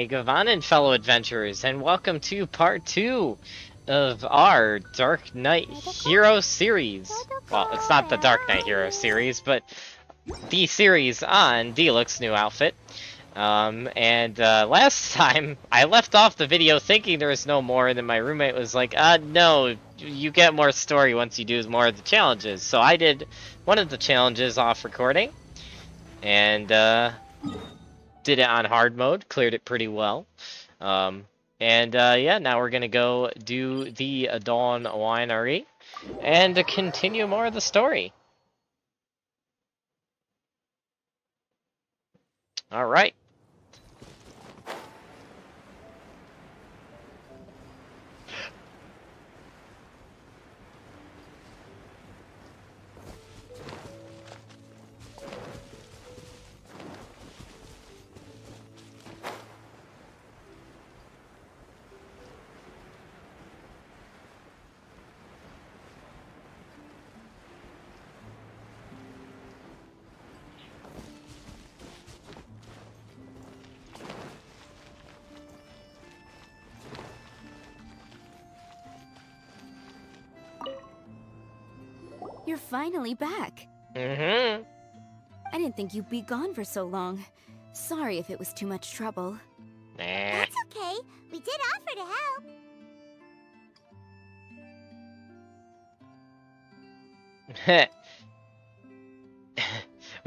Hey, govannen, fellow adventurers, and welcome to part 2 of our Dark Knight Hero series. Well, it's not the Dark Knight Hero series, but the series on Diluc's new outfit. Last time, I left off the video thinking there was no more, and then my roommate was like, no, you get more story once you do more of the challenges. So I did one of the challenges off recording, and, did it on hard mode, cleared it pretty well. Yeah, now we're gonna go do the Dawn Winery and continue more of the story. Alright. You're finally back. Mm-hmm. I didn't think you'd be gone for so long. Sorry if it was too much trouble. Nah. That's okay. We did offer to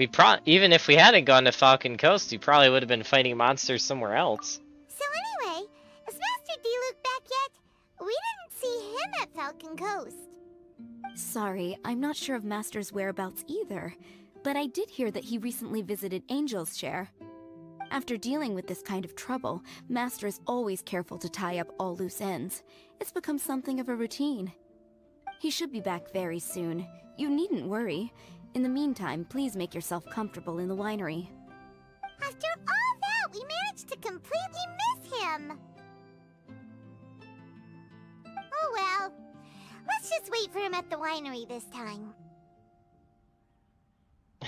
help. Even if we hadn't gone to Falcon Coast, we probably would have been fighting monsters somewhere else. So anyway, is Master Diluc back yet? We didn't see him at Falcon Coast. Sorry, I'm not sure of Master's whereabouts either, but I did hear that he recently visited Angel's Share. After dealing with this kind of trouble, Master is always careful to tie up all loose ends. It's become something of a routine. He should be back very soon. You needn't worry. In the meantime, please make yourself comfortable in the winery. After all that, we managed to completely miss him. Oh well. Let's just wait for him at the winery this time.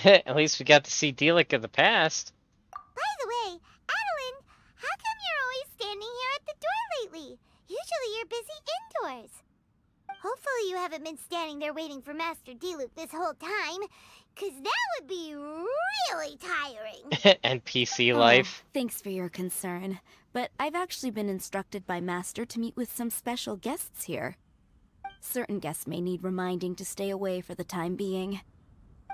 At least we got to see Diluc of the past. By the way, Adeline, how come you're always standing here at the door lately? Usually you're busy indoors. Hopefully you haven't been standing there waiting for Master Diluc this whole time, 'cause that would be really tiring. NPC life. Thanks for your concern, but I've actually been instructed by Master to meet with some special guests here. Certain guests may need reminding to stay away for the time being.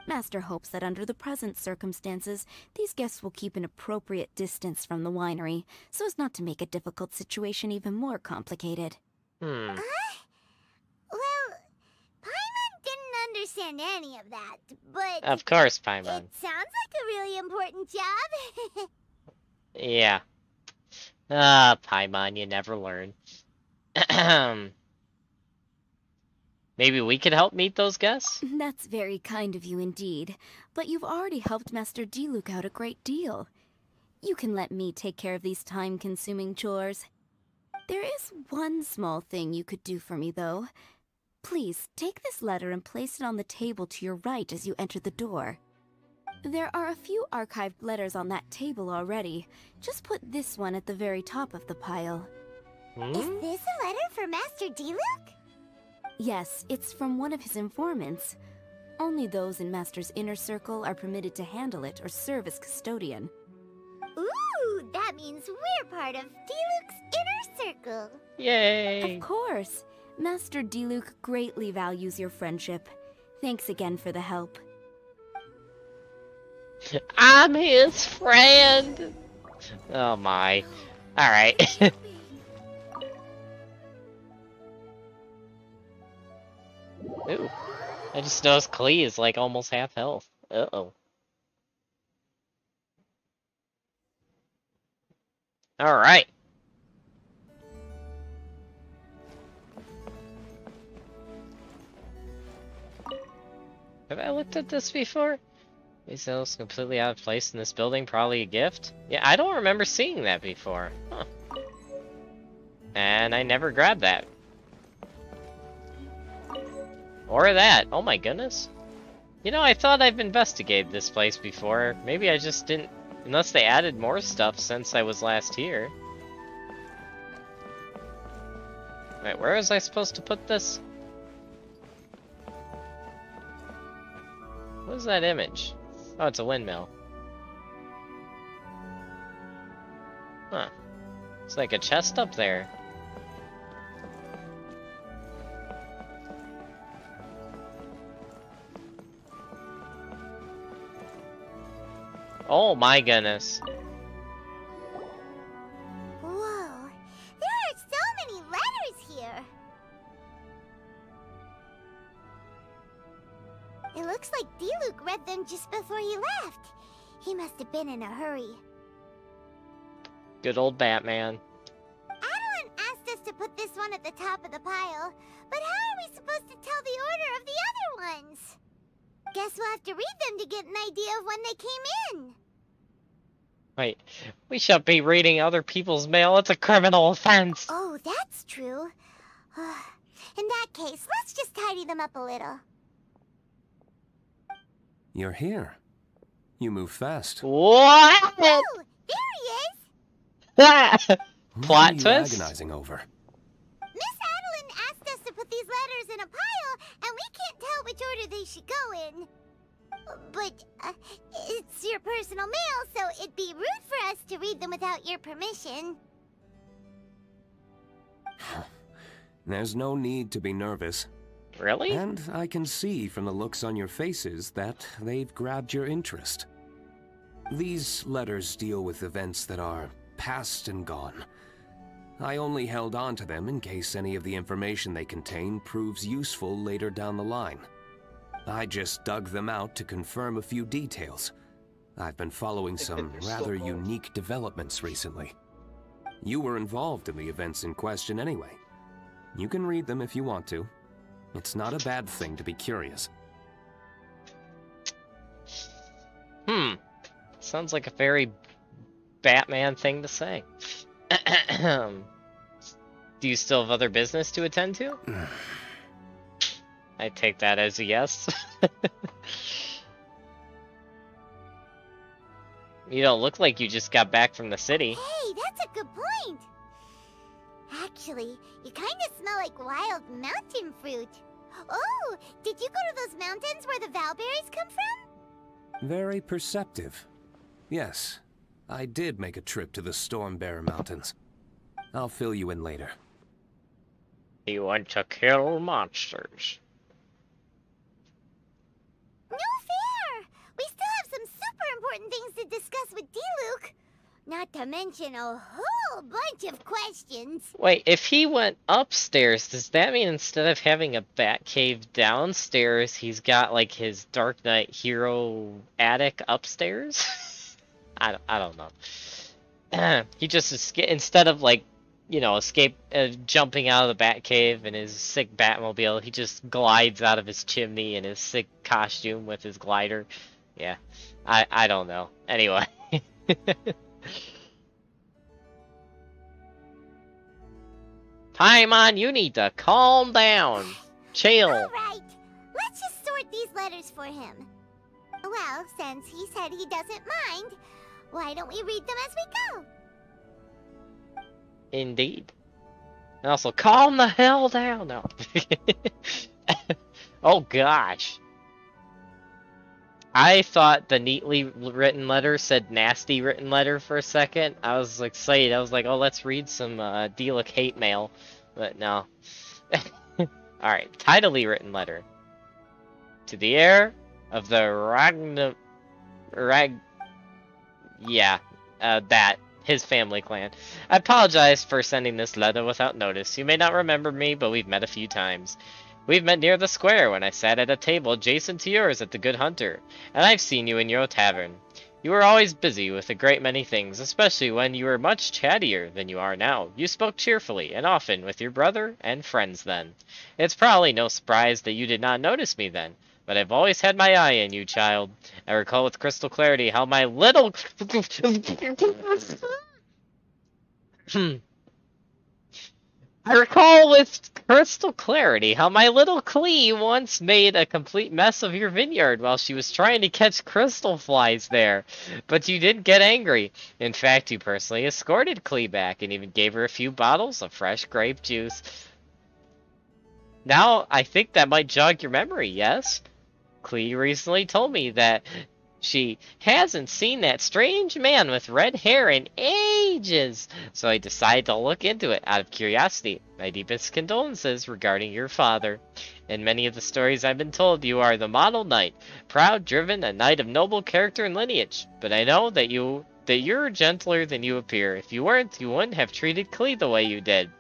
Master hopes that under the present circumstances, these guests will keep an appropriate distance from the winery, so as not to make a difficult situation even more complicated. Hmm. Well, Paimon didn't understand any of that, but... Of course, Paimon. It sounds like a really important job. Yeah. Paimon, you never learn. Maybe we could help meet those guests? That's very kind of you indeed, but you've already helped Master Diluc out a great deal. You can let me take care of these time-consuming chores. There is one small thing you could do for me, though. Please, take this letter and place it on the table to your right as you enter the door. There are a few archived letters on that table already. Just put this one at the very top of the pile. Is this a letter for Master Diluc? Yes, it's from one of his informants. Only those in Master's inner circle are permitted to handle it or serve as custodian. Ooh, that means we're part of Diluc's inner circle. Yay! Of course. Master Diluc greatly values your friendship. Thanks again for the help. I'm his friend! Oh my. Alright. Ooh. I just noticed Klee is like almost half health. Uh-oh. Alright. Have I looked at this before? These cells completely out of place in this building, probably a gift? Yeah, I don't remember seeing that before. Huh. And I never grabbed that. Or that. Oh my goodness. You know, I thought I've investigated this place before. Maybe I just didn't... Unless they added more stuff since I was last here. Wait, where was I supposed to put this? What is that image? Oh, it's a windmill. Huh. It's like a chest up there. Oh my goodness. Whoa, there are so many letters here. It looks like Diluc read them just before he left. He must have been in a hurry. Good old Batman. Adeline asked us to put this one at the top of the pile, but how are we supposed to tell the order of the other ones? Guess we'll have to read them to get an idea of when they came in. Wait, we shouldn't be reading other people's mail. It's a criminal offense. Oh, that's true. In that case, let's just tidy them up a little. You're here. You move fast. What? Oh, there he is! Plot What are you twist? agonizing over? Miss Adeline asked us to put these letters in a pile, and we can't tell which order they should go in. But, it's your personal mail, so it'd be rude for us to read them without your permission. There's no need to be nervous. Really? And I can see from the looks on your faces that they've grabbed your interest. These letters deal with events that are past and gone. I only held on to them in case any of the information they contain proves useful later down the line. I just dug them out to confirm a few details. I've been following some rather unique developments recently. You were involved in the events in question anyway. You can read them if you want to. It's not a bad thing to be curious. Sounds like a very Batman thing to say. Do you still have other business to attend to? I take that as a yes. You don't look like you just got back from the city. Hey, that's a good point. Actually, you kind of smell like wild mountain fruit. Oh, did you go to those mountains where the Valberries come from? Very perceptive. Yes, I did make a trip to the Stormbearer Mountains. I'll fill you in later. You want to kill monsters. No fair! We still have some super important things to discuss with Diluc. Not to mention a whole bunch of questions. Wait, if he went upstairs, does that mean instead of having a bat cave downstairs, he's got like his Dark Knight hero attic upstairs? I don't know. He just instead of like, you know, jumping out of the bat cave in his sick Batmobile, he just glides out of his chimney in his sick costume with his glider. Yeah, I don't know. Anyway. Paimon, you need to calm down. Chill. Alright, let's just sort these letters for him. Well, since he said he doesn't mind, why don't we read them as we go? Indeed. And also, calm the hell down. No. Oh gosh. I thought the neatly written letter said nasty written letter for a second. I was excited. I was like, oh, let's read some Diluc hate mail. But no. Alright, tidily written letter. To the heir of the his family clan. I apologize for sending this letter without notice. You may not remember me, but we've met a few times. We've met near the square when I sat at a table adjacent to yours at the Good Hunter, and I've seen you in your tavern. You were always busy with a great many things, especially when you were much chattier than you are now. You spoke cheerfully, and often with your brother and friends then. It's probably no surprise that you did not notice me then, but I've always had my eye on you, child. I recall with crystal clarity how my little... I recall with crystal clarity how my little Clee once made a complete mess of your vineyard while she was trying to catch crystal flies there. But you didn't get angry. In fact, you personally escorted Clee back and even gave her a few bottles of fresh grape juice. Now, I think that might jog your memory, yes? Clee recently told me that she hasn't seen that strange man with red hair in ages, so I decided to look into it out of curiosity. My deepest condolences regarding your father. In many of the stories I've been told, you are the model knight, proud, driven, a knight of noble character and lineage. But I know that you're gentler than you appear. If you weren't, you wouldn't have treated Klee the way you did.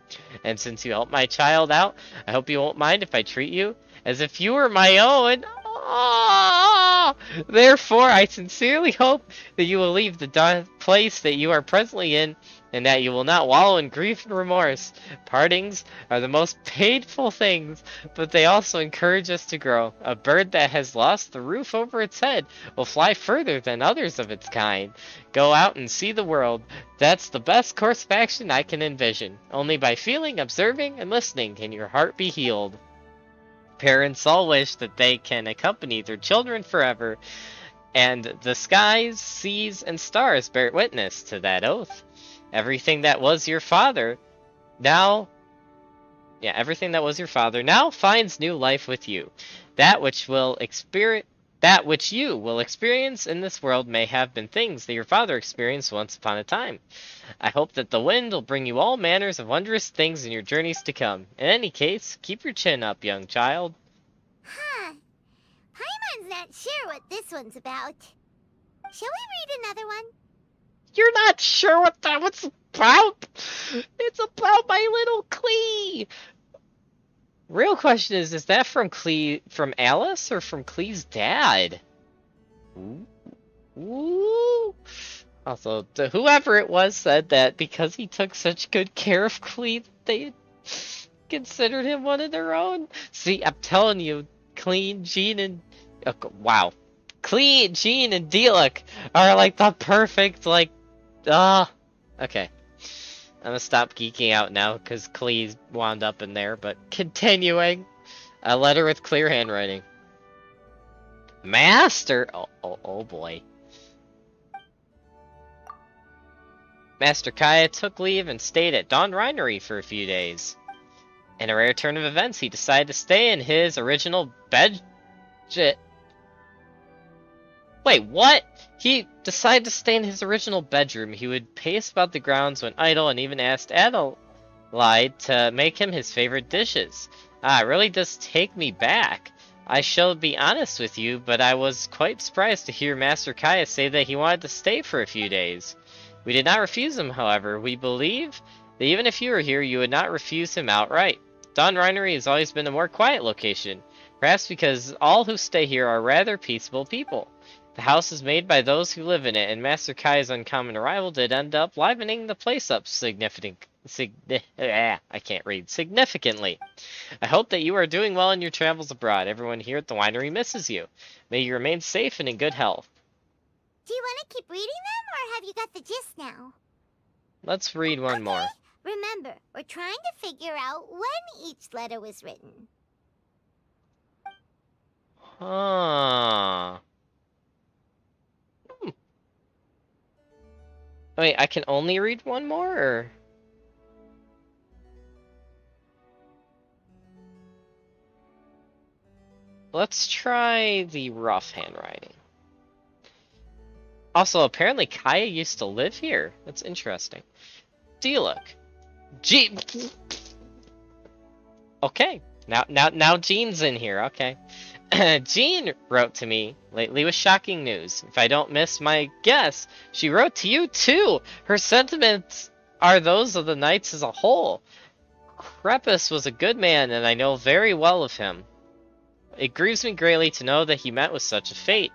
And since you helped my child out, I hope you won't mind if I treat you as if you were my own. Ah! Therefore, I sincerely hope that you will leave the place that you are presently in, and that you will not wallow in grief and remorse. Partings are the most painful things, but they also encourage us to grow. A bird that has lost the roof over its head will fly further than others of its kind. Go out and see the world. That's the best course of action I can envision. Only by feeling, observing, and listening can your heart be healed. Parents all wish that they can accompany their children forever, and the skies, seas, and stars bear witness to that oath. Everything that was your father now finds new life with you. That which you will experience in this world may have been things that your father experienced once upon a time. I hope that the wind will bring you all manners of wondrous things in your journeys to come. In any case, keep your chin up, young child. Huh. Paimon's not sure what this one's about. Shall we read another one? You're not sure what that was about? It's about my little Klee. Real question is that from Alice or from Klee's dad? Ooh. Also, whoever it was said that because he took such good care of Klee, they considered him one of their own. See, I'm telling you, Klee, Jean, and Klee, Jean, and Diluc are like the perfect okay. I'm gonna stop geeking out now because Klee's wound up in there, but continuing. A letter with clear handwriting. Master! Oh boy. Master Kaya took leave and stayed at Dawn Reinery for a few days. In a rare turn of events, he decided to stay in his original Wait, what? He decided to stay in his original bedroom. He would pace about the grounds when idle and even asked Adelaide to make him his favorite dishes. It really does take me back. I shall be honest with you, but I was quite surprised to hear Master Kaya say that he wanted to stay for a few days. We did not refuse him, however. We believe that even if you were here, you would not refuse him outright. Dawn Reinery has always been a more quiet location, perhaps because all who stay here are rather peaceable people. The house is made by those who live in it, and Master Kai's uncommon arrival did end up livening the place up significantly. I hope that you are doing well in your travels abroad. Everyone here at the winery misses you. May you remain safe and in good health. Do you want to keep reading them, or have you got the gist now? Let's read one more. Remember, we're trying to figure out when each letter was written. Huh. Wait, I can only read one more, or? Let's try the rough handwriting. Also, apparently Kaya used to live here. That's interesting. Diluc. Okay. Now Jean's in here. Okay. Jean wrote to me lately with shocking news. If I don't miss my guess, she wrote to you too. Her sentiments are those of the knights as a whole. Crepus was a good man, and I know very well of him. It grieves me greatly to know that he met with such a fate.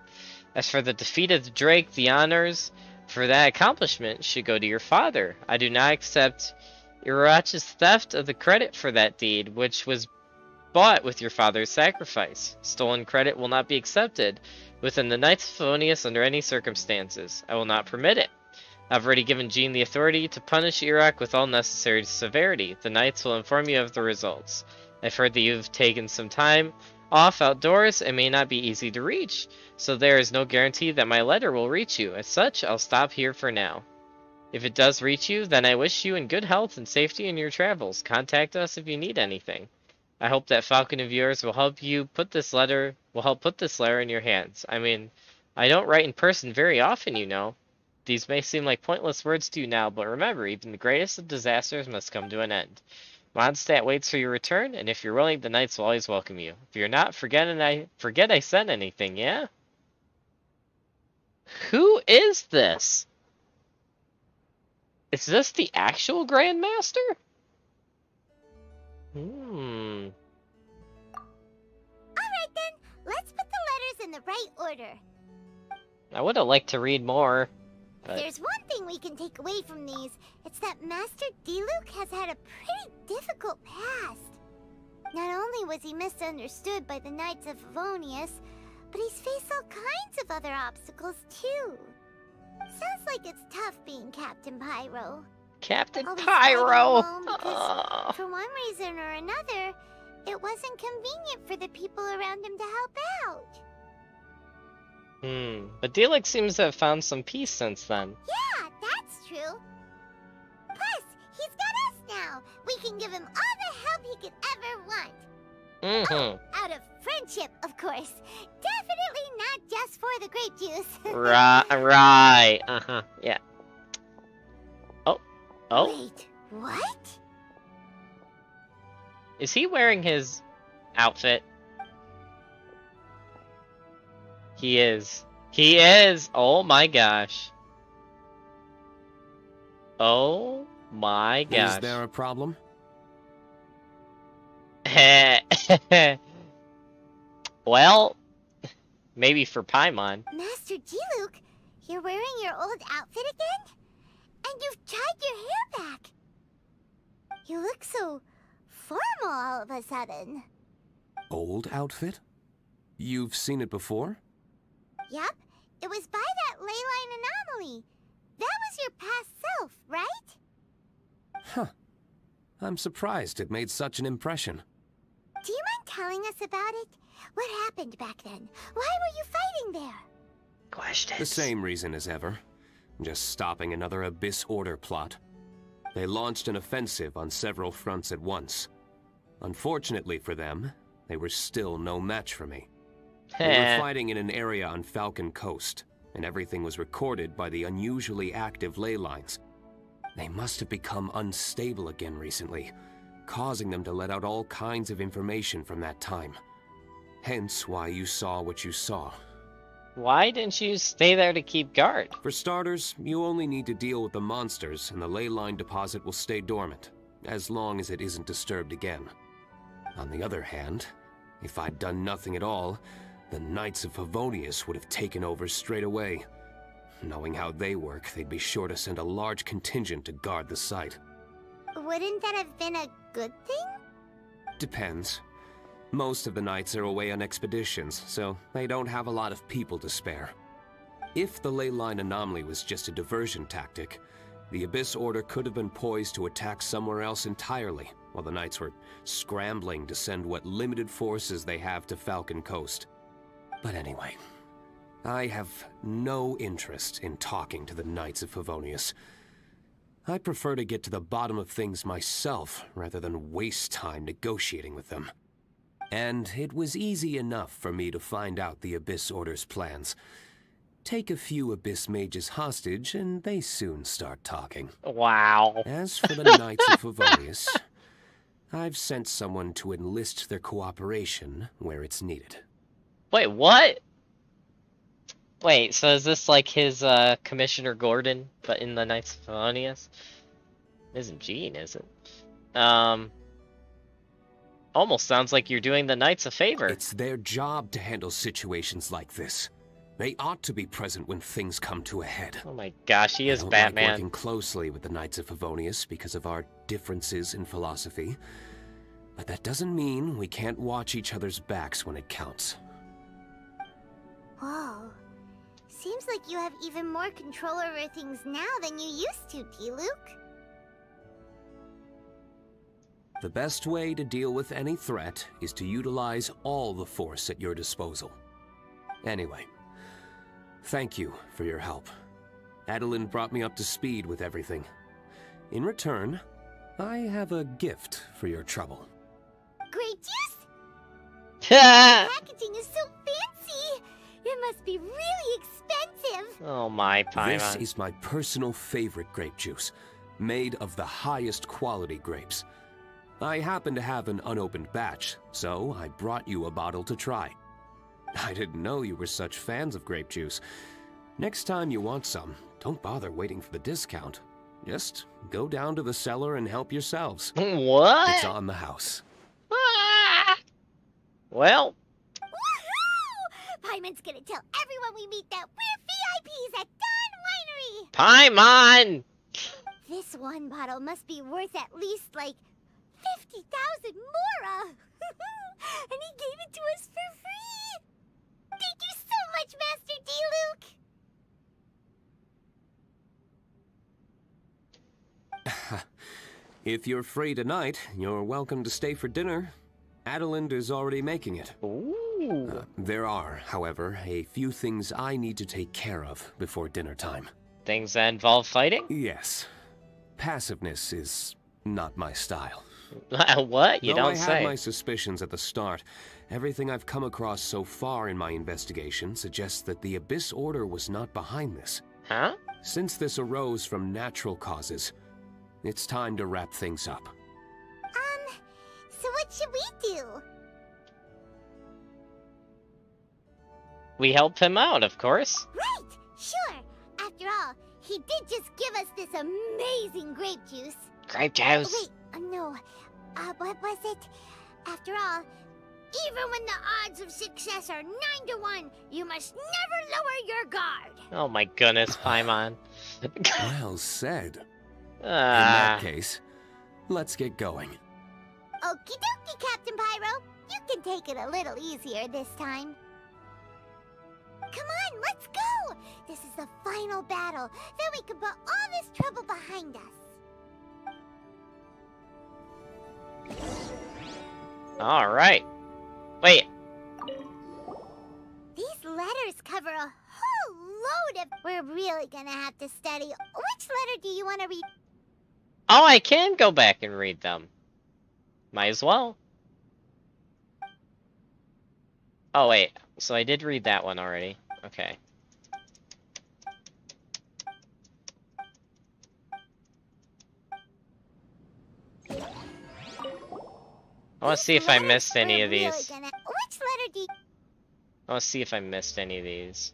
As for the defeat of the Drake, the honors for that accomplishment should go to your father. I do not accept Irach's theft of the credit for that deed, which was bought with your father's sacrifice. Stolen credit will not be accepted within the Knights of Favonius under any circumstances. I will not permit it. I've already given Jean the authority to punish Irach with all necessary severity. The Knights will inform you of the results. I've heard that you've taken some time off outdoors and may not be easy to reach, so there is no guarantee that my letter will reach you. As such, I'll stop here for now. If it does reach you, then I wish you in good health and safety in your travels. Contact us if you need anything. I hope that falcon of yours will help put this letter in your hands. I mean, I don't write in person very often, you know. These may seem like pointless words to you now, but remember, even the greatest of disasters must come to an end. Mondstadt waits for your return, and if you're willing, the knights will always welcome you. If you're not, forget I said anything, yeah? Who is this? Is this the actual Grandmaster? Alright then, let's put the letters in the right order. I would have liked to read more. But There's one thing we can take away from these. It's that Master Diluc has had a pretty difficult past. Not only was he misunderstood by the Knights of Favonius, but he's faced all kinds of other obstacles too. Sounds like it's tough being Captain Pyro. Captain Always Pyro! fighting alone because, for one reason or another, it wasn't convenient for the people around him to help out. But Diluc seems to have found some peace since then. Yeah, that's true. Plus, he's got us now. We can give him all the help he could ever want. Oh, out of friendship, of course. Definitely not just for the grape juice. Right. Yeah. Oh. Wait, what? Is he wearing his outfit? He is. He is! Oh my gosh. Oh my gosh. Is there a problem? Well, maybe for Paimon. Master Diluc, you're wearing your old outfit again? And you've tied your hair back. You look so formal all of a sudden. Old outfit? You've seen it before? Yep, it was by that ley line anomaly. That was your past self, right? Huh. I'm surprised it made such an impression. Do you mind telling us about it? What happened back then? Why were you fighting there? Questions. The same reason as ever. Just stopping another Abyss Order plot. They launched an offensive on several fronts at once. Unfortunately for them, they were still no match for me. We were fighting in an area on Falcon Coast, and everything was recorded by the unusually active ley lines. They must have become unstable again recently, causing them to let out all kinds of information from that time. Hence why you saw what you saw. Why didn't you stay there to keep guard? For starters, you only need to deal with the monsters, and the ley line deposit will stay dormant, as long as it isn't disturbed again. On the other hand, if I'd done nothing at all, the Knights of Favonius would have taken over straight away. Knowing how they work, they'd be sure to send a large contingent to guard the site. Wouldn't that have been a good thing? Depends. Most of the Knights are away on expeditions, so they don't have a lot of people to spare. If the ley line anomaly was just a diversion tactic, the Abyss Order could have been poised to attack somewhere else entirely, while the Knights were scrambling to send what limited forces they have to Falcon Coast. But anyway, I have no interest in talking to the Knights of Favonius. I prefer to get to the bottom of things myself, rather than waste time negotiating with them. And it was easy enough for me to find out the Abyss Order's plans. Take a few Abyss Mages hostage, and they soon start talking. Wow. As for the Knights of Favonius, I've sent someone to enlist their cooperation where it's needed. Wait, what? Wait, so is this like his Commissioner Gordon, but in the Knights of Favonius? Isn't Jean, is it? Almost sounds like you're doing the Knights a favor. It's their job to handle situations like this. They ought to be present when things come to a head. Oh my gosh, he is I don't Batman. like working closely with the Knights of Favonius because of our differences in philosophy. But that doesn't mean we can't watch each other's backs when it counts. Whoa. Seems like you have even more control over things now than you used to, Diluc. The best way to deal with any threat is to utilize all the force at your disposal. Anyway, thank you for your help. Adeline brought me up to speed with everything. In return, I have a gift for your trouble. grape juice? The oh packaging is so fancy. It must be really expensive. my This Paimon. is my personal favorite grape juice, made of the highest quality grapes. I happen to have an unopened batch, so I brought you a bottle to try. I didn't know you were such fans of grape juice. Next time you want some, don't bother waiting for the discount. Just go down to the cellar and help yourselves. What? It's on the house. Ah! Well, Woohoo! Paimon's gonna tell everyone we meet that we're VIPs at Dawn Winery. Paimon! This one bottle must be worth at least, like, 50,000 mora. And he gave it to us for free. Thank you so much, Master Diluc. If you're free tonight, you're welcome to stay for dinner. Adelind is already making it. Ooh. There are, however, a few things I need to take care of before dinner time. Things that involve fighting? Yes. Passiveness is not my style. What? You Though don't I say. had my suspicions at the start, everything I've come across so far in my investigation suggests that the Abyss Order was not behind this. Huh? Since this arose from natural causes, it's time to wrap things up. So what should we do? We help him out, of course. Right, sure. After all, he did just give us this amazing grape juice. Grape juice. Wait, no. What was it? After all, even when the odds of success are 9 to 1, you must never lower your guard. Oh my goodness, Paimon. Well said. In that Ah. case, let's get going. Okie dokie, Captain Pyro. You can take it a little easier this time. Come on, let's go! This is the final battle. Then we can put all this trouble behind us. Alright. Wait. These letters cover a whole load of... We're really gonna have to study. Which letter do you want to read? Oh, I can go back and read them. Might as well. Oh, wait. So I did read that one already. Okay. I want to see if I missed any of these. Which letter do you... I want to see if I missed any of these.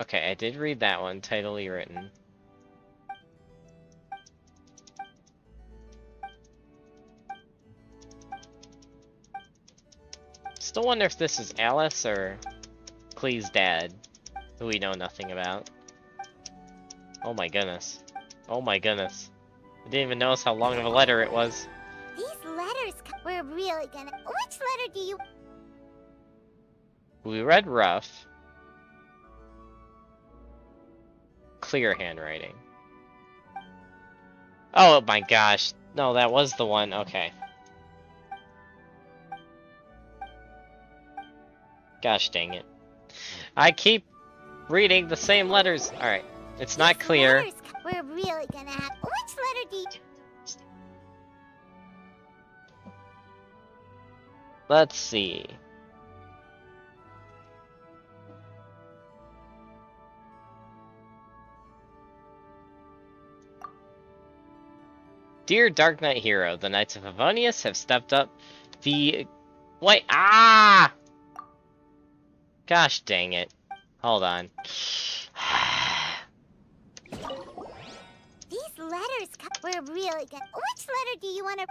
Okay, I did read that one, tidily written. Still wonder if this is Alice or Klee's dad, who we know nothing about. Oh my goodness. Oh my goodness. I didn't even notice how long of a letter it was. These letters... We're really gonna... Which letter do you... We read rough. Clear handwriting. Oh my gosh. No, that was the one. Okay. Gosh dang it. I keep reading the same letters. Alright. It's not These clear. letters... We're really gonna have... Which letter do you... Let's see. Dear Dark Knight Hero, the Knights of Avonius have stepped up the... Wait, ah! Gosh dang it. Hold on. These letters... We're really gonna... Which letter do you want to...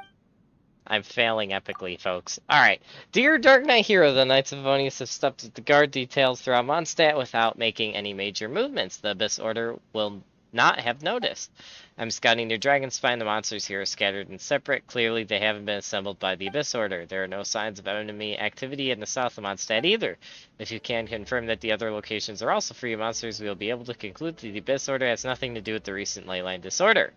I'm failing epically, folks. Alright. Dear Dark Knight Hero, the Knights of Avonius have stepped up the guard details throughout Mondstadt without making any major movements. The Abyss Order will not have noticed. I'm scouting near Dragonspine. The monsters here are scattered and separate. Clearly, they haven't been assembled by the Abyss Order. There are no signs of enemy activity in the south of Mondstadt either. If you can confirm that the other locations are also free of monsters, we will be able to conclude that the Abyss Order has nothing to do with the recent leyline disorder.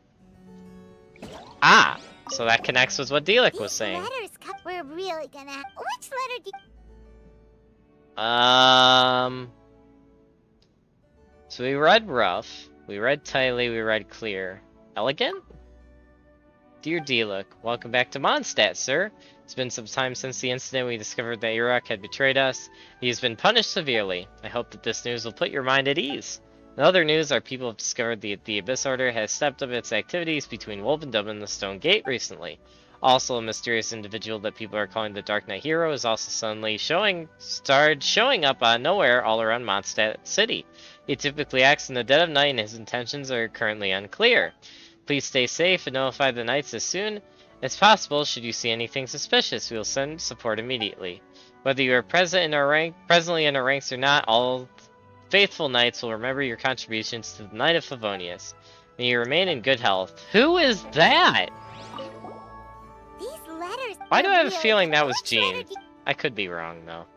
Ah! So that connects with what Diluc was saying. These letters... We're really gonna have... Which letter do you... So we read rough. We read tightly, we read clear. Elegant? Dear Diluc, welcome back to Mondstadt, sir. It's been some time since the incident we discovered that Iraq had betrayed us. He has been punished severely. I hope that this news will put your mind at ease. In other news, our people have discovered the Abyss Order has stepped up its activities between Wolvendom and the Stone Gate recently. Also, a mysterious individual that people are calling the Dark Knight Hero is also suddenly started showing up out of nowhere all around Mondstadt City. He typically acts in the dead of night and his intentions are currently unclear. Please stay safe and notify the Knights as soon as possible should you see anything suspicious. We will send support immediately. Whether you are presently in our ranks or not, all faithful Knights will remember your contributions to the Knight of Favonius. May you remain in good health. Who is that? These letters. Why do I have a feeling that was Jean? I could be wrong though.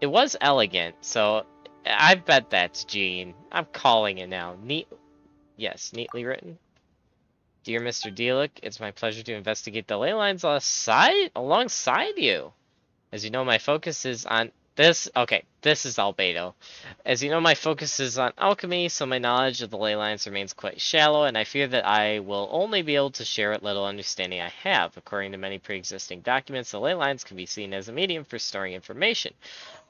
It was elegant, so I bet that's Jean. I'm calling it now. Yes, neatly written. Dear Mr. Diluc, it's my pleasure to investigate the ley lines alongside you. As you know, my focus is on this. Okay, this is Albedo. As you know, my focus is on alchemy, so my knowledge of the ley lines remains quite shallow, and I fear that I will only be able to share what little understanding I have. According to many pre-existing documents, the ley lines can be seen as a medium for storing information.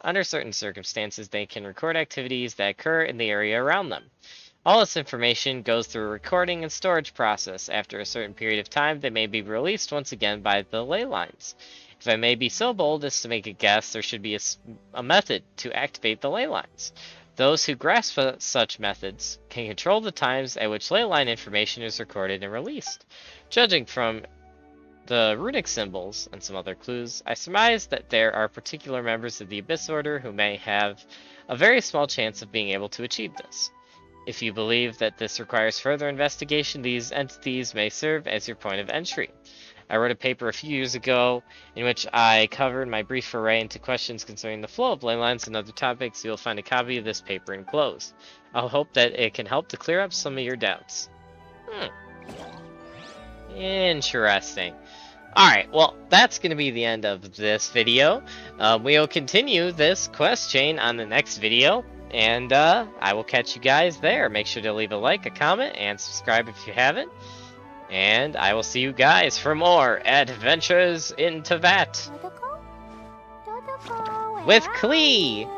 Under certain circumstances, they can record activities that occur in the area around them. All this information goes through a recording and storage process. After a certain period of time, they may be released once again by the ley lines. If I may be so bold as to make a guess, there should be a method to activate the ley lines. Those who grasp such methods can control the times at which ley line information is recorded and released. Judging from the runic symbols and some other clues, I surmise that there are particular members of the Abyss Order who may have a very small chance of being able to achieve this. If you believe that this requires further investigation, these entities may serve as your point of entry. I wrote a paper a few years ago in which I covered my brief foray into questions concerning the flow of ley lines and other topics. You'll find a copy of this paper enclosed. I'll hope that it can help to clear up some of your doubts. Interesting. Alright, well, that's going to be the end of this video. We'll continue this quest chain on the next video. And I will catch you guys there. Make sure to leave a like, a comment, and subscribe if you haven't. And I will see you guys for more adventures in Teyvat with Klee.